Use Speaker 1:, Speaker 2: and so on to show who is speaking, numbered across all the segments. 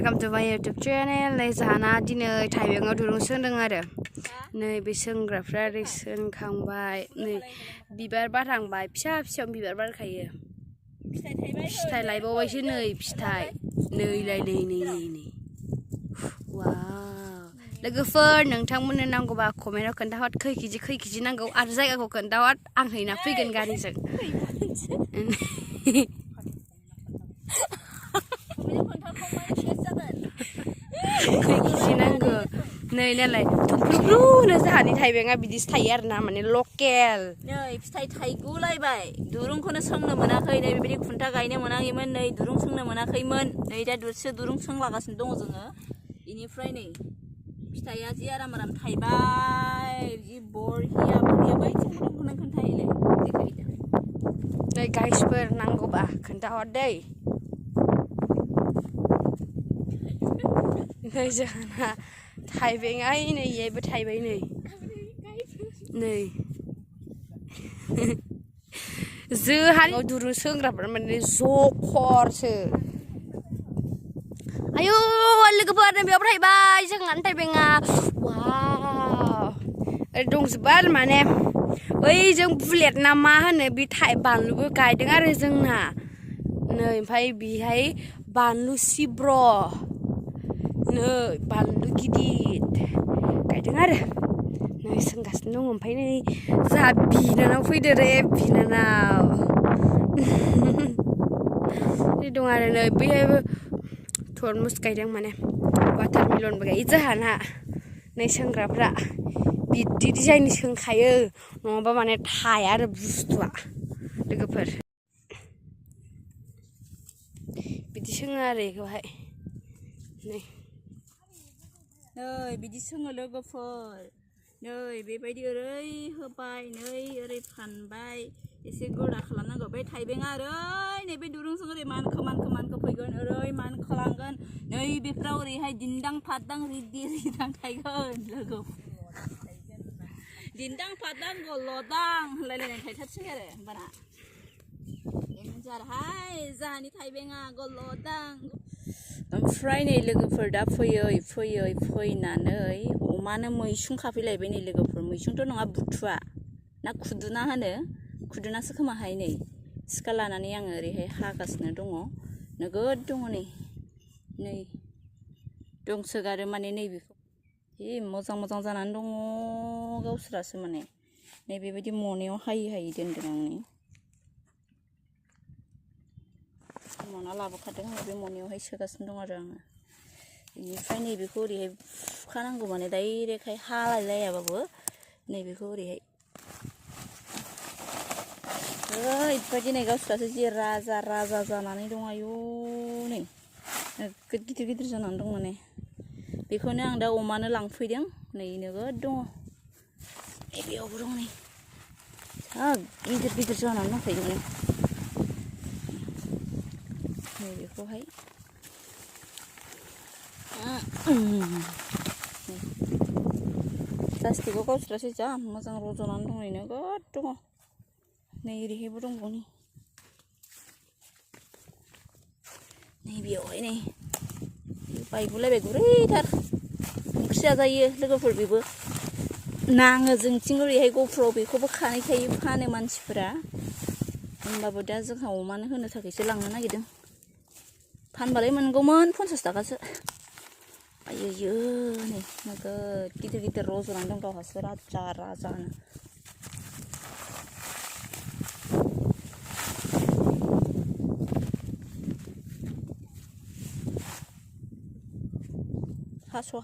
Speaker 1: Welcome to my YouTube channel. नै जाना दिनै थाइबेंआव दुरुं सोंदों आरो नै बे सोंग्राफ्रा ओरै सोंखांबाय नै बिबार बारहांबाय फिसा फिसा बिबार बारखायो फिथाइ लायबावबायसो नै फिथाइ नैलाय नै वाव लोगोफोर नोंथांमोननो नांगौबा कमेन्टआव खोन्थाहर खै केजि नांगौ आरो जायगाखौ खोन्थाहर आं हैना फैगोन गारिजों नांगौ नै नालाय थुमफ्रुनो जाहानि थाइबेंआ बिदिसो थायो आरोना माने लकेल
Speaker 2: नै फिथाइ थाइगुलायबाय दुरुंखौनो सोंनो मोनाखै नै बेबायदि खुन्था गायनो मोनाखैमोन नै दुरुं सोंनो मोनाखैमोन नै दा दरसे दुरुं सोंलागासिनो दङ जोङो इनिफ्राय नै फिथाइया जि आराम थाइबाय जि बरिया बै दुरुंखौनो खोन्थाहैलाय
Speaker 1: नै गाइसफोर नांगौबा खोन्थाहर दै नै जोंहा थाइबेंआ नै इबो थाइबाय नै जोंहानि दुरुं सोंग्राफोरा माने जखरसो आयौ लोगोफोर बेयाव थाइबाय जोंहानि थाइबेंआ वाव दंजोबो आरो माने बै जों बुलेट ना मा होनो बे बानलुबो गायदों आरो जोंना नै ओमफ्राय बेहाय बानलु सिब्र नै बानलु गिदिर गायदों आरो नै सोंगासिनो दङ ओमफ्राय नै जोंहा बिनानाव फैदो रे बिनानाव दं आरो नै बैहायबो थरमुस गायदों माने वाटारमेलनबो गायो जोंहाना नै सोंग्राफ्रा बिदि डिजाइननि सोंखायो नङाबा माने थाया आरो बुस्थुआ लोगोफोर बिदि सोङो आरो बेखौहाय नै
Speaker 2: बिदि सोङो लोगोफोर नै बेबायदि ओरै होबाय नै ओरै फानबाय एसे गोरा खालामनांगौ बे थाइबेंआ ओरै नैबे दुरुंजों ओरै मानखो फैगोन ओरै मानखोलांगोन नै बेफ्राव ओरैहाय दिन्दां फादां रिदां थायगोन लोगो दिन्दां फादां गलदां होनलायलायनाय थायथारसै आरो होमबाना जारहाय जाहानि थाइबेंआ गलदां ओमफ्राय नै लोगोफोर दा फैनानै अमानो मैसुं खाफैलायबाय नै लोगोफोर मैसुंथ' नङा बुथुवा ना खुदुना होनो खुदुनासो खोमाहाय नै सिखा लानानै आङो ओरैहाय हागासिनो दङ नोगोद दङ नै दंसोगारो माने नैबेखौ जि मोजां जानानै दङ गावसोरासो माने नै बेबायदि मनायाव हायै दोनदों आं नै मना लाबोखादों आङो बे मनायावहाय सोगासिनो दं आरो आङो बेनिफ्राय नैबेखौ ओरैहाय फुखानांगौ माने डाइरेक्टहाय हालायलायाबाबो नैबेखौ ओरैहाय ओरैबायदि नै गावसोरासो जि राजा जानानै दं आयु नै नोगोद गिदिर जानानै दं माने बेखौनो आं दा अमानो लांफैदों नै नोगोद दङ बेयावबो दं नै गिदिर जानानै दंखायो माने बेखौहाय प्लास्टिकआव गावसोरासो जा मोजां रज'नानै दं नै नोगोद दङ नै ओरैहायबो दंबावो नै बेयावहाय नै बायगुलायबाय गुरैथार ओंख्रि जाजायो लोगोफोर बेबो नाङो जोंथिं ओरैहाय गफुराव बेखौबो खानाय थायो फानो मानसिफोरा होमबाबो दा जोंहा अमानो होनो थाखायसो लांनो नागिरदों फानबालाय मोनगौमोन 50 थाखासो आयौ नै नोगोद गिदिर रज'नानै दं गावहासो राजानो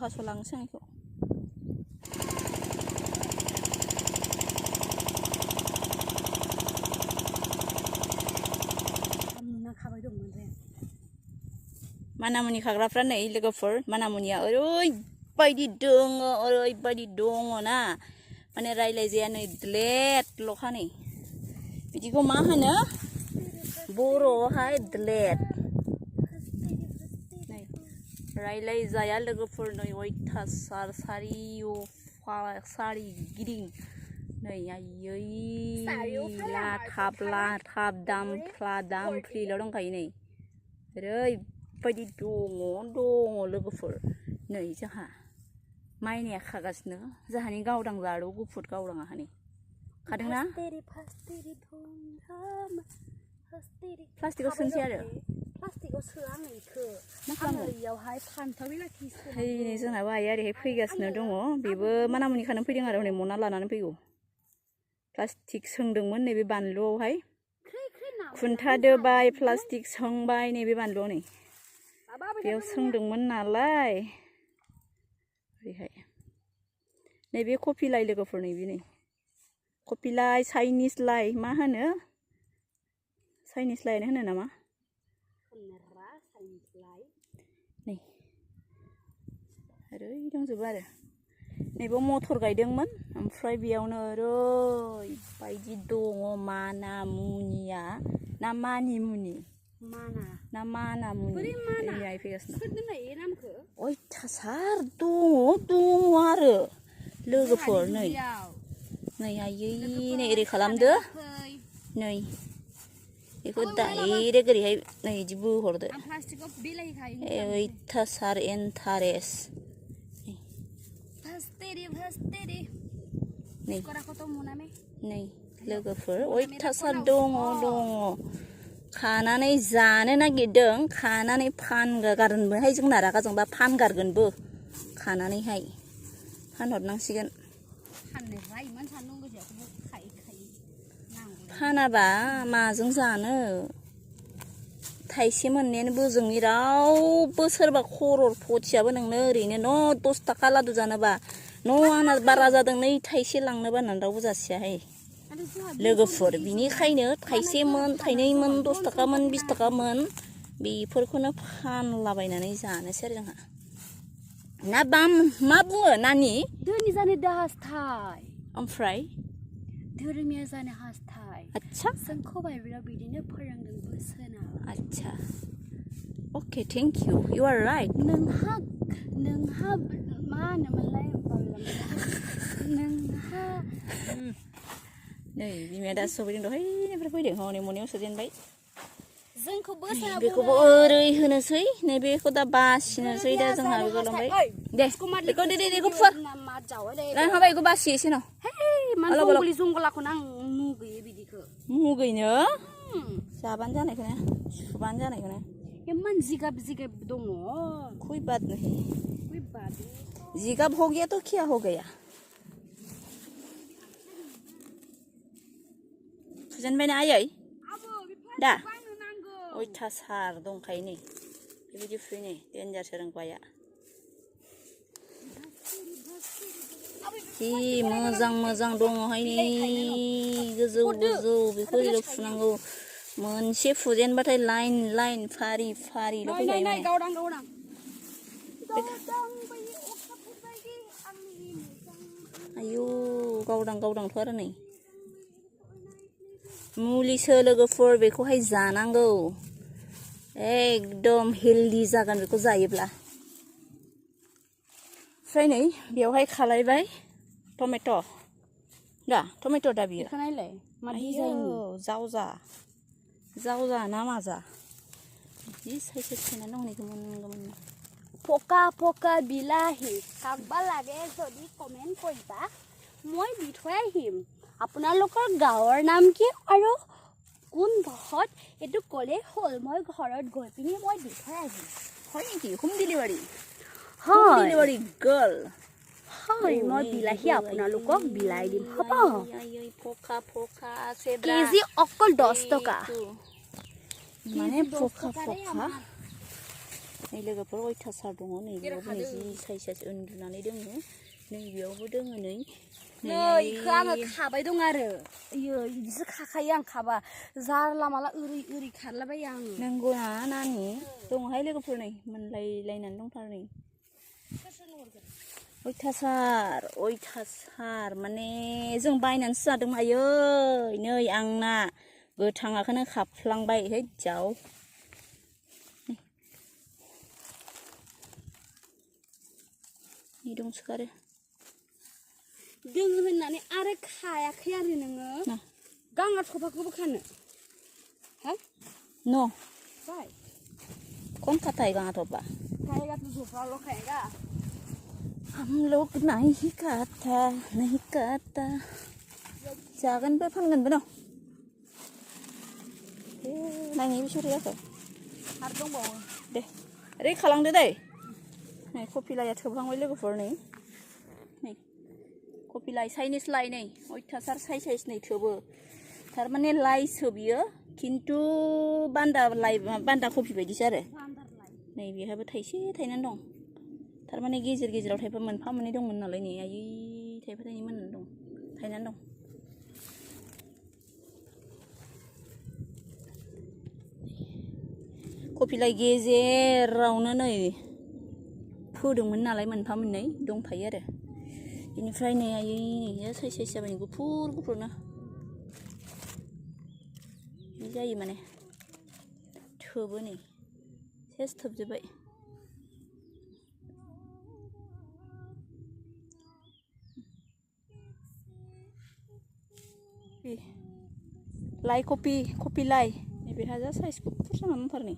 Speaker 2: हास' लांनोसै आं बेखौ मानामुनि खाग्राफ्रा नै लोगोफोर मानामुनिया ओरैबायदि दङ ना माने रायलायजाया नै द्लेदल'खा नै बिदिखौ मा होनो बर'आवहाय द्लेद नै रायलायजाया लोगोफोर नै अयथासार सारिगिदिं नै आयै लाथाब दामफ्लिल' दंखायो नै ओरैबायदि दङ लोगोफोर नै जोंहा माइनाया खागासिनो जोंहानि गावदां जारौ गुफुर गावदाङा हनै खादोंना प्लास्टिकआव सोनसै आरो
Speaker 1: प्लास्टिकआव सोआ आङो इखो आङो इयावहाय फान्थाव बिलाथि सोना
Speaker 2: नै जोंनाबो आइया ओरैहाय फैगासिनो दङ बेबो मानामुनि खानो फैदों आरो हनै मना लानानै फैगौ प्लास्टिक सोंदोंमोन नैबे बानलुआवहाय खुन्था दोबाय प्लास्टिक सोंबाय नैबे बानलुआव नै बेयाव सोंदोंमोन नालाय ओरैहाय नैबे कफि लाइ लोगोफोर नैबे नै कफि लाइ चाइनिस लाइ मा होनो चाइनिस लाइनो होनो नामा नै ओरै दंजोबो आरो नैबे मटर गायदोंमोन ओमफ्राय बेयावनो ओरैबायदि दङ माना मुनिया ना मानि मुनि ना माना मुनि ओरैहाय फैगासिनो अयथासार दङ आरो लोगोफोर नै आयै नै ओरै खालामदो नै बेखौ डाइरेक्ट ओरैहाय नै बिदि बोहरदो अयथासार इन्टारेस्ट नै लोगोफोर अयथासार दङ खानानै जानो नागिरदों खानानै फानगारगोनबोहाय जोंना रागा जोंबा फानगारगोनबो खानानैहाय फानहरनांसिगोन फानाबा माजों जानो थाइसे मोननायानो बोजोंनि रावबो सोरबा खर'रफथियाबो नोंनो ओरैनो न' 10 थाखा लादु जानोबा न' आंना बारा जादों नै थाइसे लांनोबा होननानै रावबो जासियाहाय लोगोफोर बिनिखायनो थाइसेमोन थाइनैमोन 10 थाखामोन 20 थाखामोन बेफोरखौनो फानलाबायनानै जानोसै आरो जोंहा ना मा बुङो नानि
Speaker 1: धोनि जानो दा हास्थाय
Speaker 2: ओमफ्राय
Speaker 1: धोरोमिया जानो हास्थाय
Speaker 2: आच्छा
Speaker 1: जोंखौ बाइबेलाव बिदिनो फोरोंदों बोसोना
Speaker 2: आच्छा अके थेंक इउ आर राइट
Speaker 1: नोंहा मा होनोमोनलाय नोंहा
Speaker 2: नै बिमाया दा सफैदों दहायनिफ्राय फैदों हनै मनायाव सोजेनबाय
Speaker 1: जोंखौ बोसोना
Speaker 2: बेखौबो ओरै होनोसै नैबेखौ दा बासिनोसै दा जोंहा बेखौ लांबाय दे बेखौ बेखौ फुवार लांहाबाय बेखौ बासि एसे न'
Speaker 1: जंगलि जंगलाखौनो आं मुगैयो बिदिखौ
Speaker 2: मुगैनो जाबानो जानायखौनो सुबानो जानायखौनो
Speaker 1: इमान जिगाब दङ
Speaker 2: कोई बात नहीं जिगाब हो गया तो क्या हो गया फुजेनबायना आयै दा अयथासार दंखायो नै बेबायदि फुयो नै देन्जारसो रोंबाया जि मोजां दङहाय नै गोजौ बेखौ ओरै फुनांगौ मोनसे फुजेनबाथाय लाइन फारि फैखायो माने आयु गावदांथ' आरो नै मुलिसो लोगोफोर बेखौहाय जानांगौ एकदम हेल्दी जागोन बेखौ जायोब्ला ओमफ्राय नै बेवहाय खालायबाय टमेट' दा बियो जावजा ना माजा जि साइज खायना दं नै गोमोन
Speaker 1: পকা বিলাহী কাকবা লাগে যদি কমেন্ট কৰিবা মই দি থৈ আহিম আপোনালোকৰ গাঁৱৰ নাম কি আৰু কোন ঘৰত এটো কলে হল মই ঘৰত গৈ পিনি মই দি থৈ আহিম
Speaker 2: হয় নেকি হোম ডেলিভাৰী গাৰ্ল
Speaker 1: হয় মই বিলাহী আপোনালোকক বিলাই দিম হ'ব
Speaker 2: পকা
Speaker 1: কেজি অকল 10 টকা
Speaker 2: माने पका नै लोगोफोर अयथासार दङ नै बेयावबो नै जि साइज उन्दुनानै दङ नै बेयावबो दङ नै
Speaker 1: इखो आङो खाबाय दं आरो इयो इदिसो खाखायो आं खाबा जारला माला ओरै खारलाबायो आङो
Speaker 2: नंगौना नानि दङहाय लोगोफोर नै मोनलायलायनानै दंथारो नै अयथासार माने जों बायनानैसो जादों आयै नै आंना गोथाङाखौनो खाफ्लांबाय है जाव नि दंसोगारो
Speaker 1: दों होननानै आरो खायाखै आरो नोङो गाङा थफाखौबो खानो हा
Speaker 2: न'
Speaker 1: बाय
Speaker 2: कौन खाता है गाँव तो बा
Speaker 1: खाएगा तो झोपड़ा लोग खाएगा
Speaker 2: हम लोग नहीं खाता नहीं खाता जागन पे फानगन बनो नायनाय बिसोर जाखो
Speaker 1: आरो दंबावो
Speaker 2: दे ओरै खालामदो दै नै कफि लाइया थोबहांबाय लोगोफोर नै कफि लाइ चाइनिस लाइ नै अयथासार साइज नै थोबो थारमाने लाइसो बियो खिन्थु बान्दा कफि बायदिसो आरो नै बेहाबो थाइसे थाइनानै दं थारमाने गेजेर गेजेराव थाइफा मोनफा मोननै दंमोन नालाय नै आयै थाइफा थाइनै मोननानै दं थाइनानै दं कफि लाइ गेजेरावनो नै फोदोंमोन नालाय मोनफा मोननै दंफायो आरो बेनिफ्राय नै आयै नै साइज जाबाय नै गुफुर गुफुरनो बे जायो माने थोबो नै सेस थोबजोब्बाय लाइ कफि लाइ नैबे हाजार साइज गुफुर जानानै दंथारो नै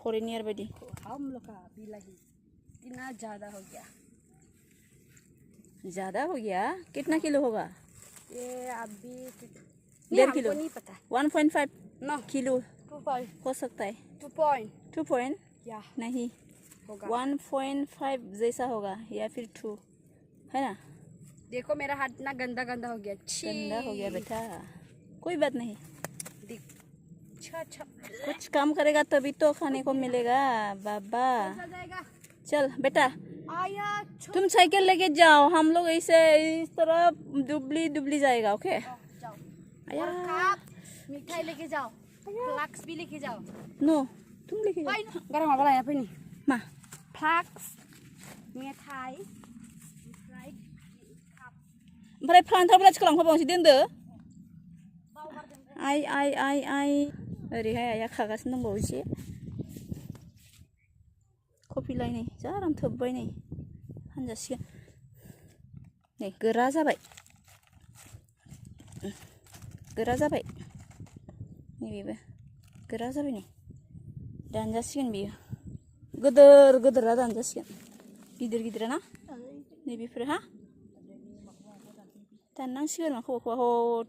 Speaker 2: फरेनियार बायदि
Speaker 1: हम लोग का बिलाही इतना ज़्यादा हो गया
Speaker 2: कितना किलो होगा
Speaker 1: ये अभी
Speaker 2: 1.5 किलो
Speaker 1: नहीं पता
Speaker 2: 1.5
Speaker 1: नो
Speaker 2: किलो
Speaker 1: 2
Speaker 2: हो सकता है
Speaker 1: 2
Speaker 2: 2
Speaker 1: या
Speaker 2: नहीं
Speaker 1: होगा
Speaker 2: 1.5 जैसा होगा या फिर 2 है ना
Speaker 1: देखो मेरा हाथ इतना गंदा गंदा हो गया
Speaker 2: गंदा हो गया बेटा कोई बात नहीं
Speaker 1: अच्छा
Speaker 2: कुछ काम करेगा तभी तो खाने को मिलेगा बाबा चल बेटा
Speaker 1: आया
Speaker 2: तुम साइकिल लेके जाओ हम लोग ऐसे इस तरह दुबली जाएगा ओके
Speaker 1: जाओ
Speaker 2: आया
Speaker 1: मिठाई लेके जाओ फ्लाक्स भी लेके जाओ
Speaker 2: नो तुम लेके जाओ
Speaker 1: गरम apa lah ya apa ini
Speaker 2: मा
Speaker 1: फ्लाक्स मिठाई
Speaker 2: ओमफ्राय फ्लान्टाब्ला सिखालांफाबावनोसै दोनदो आइ ओरैहाय आइया खागासिनो दंबावो एसे कफि लाइ नै जा आराम थोबबाय नै फानजासिगोन नै गोरा जाबाय नैबेबो गोरा जाबाय नै दानजासिगोन बियो गोदोरा दानजासिगोन गिदिरा ना नैबेफोर हा दाननांसिगोन माखौबा ह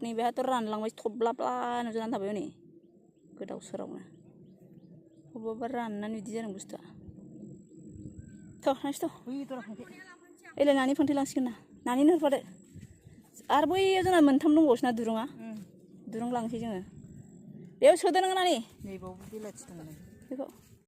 Speaker 2: नैबेहाथ' रानलांबाय थब्लाब्लानो जानानै थाबाय नै गोदाव सोरावनो बबेबा राननानै बिदि जादों बुस्थुआ थांसै एलाय नानि फांथे लांसिगोन ना नानिनो हरफादो आरो बैयाव जोंना मोनथाम दंबावोसो ना दुरुं लांसै जोङो बेयाव सोदो नोङो नानि
Speaker 3: नैबाव बिलाथि दङ
Speaker 2: बेखौ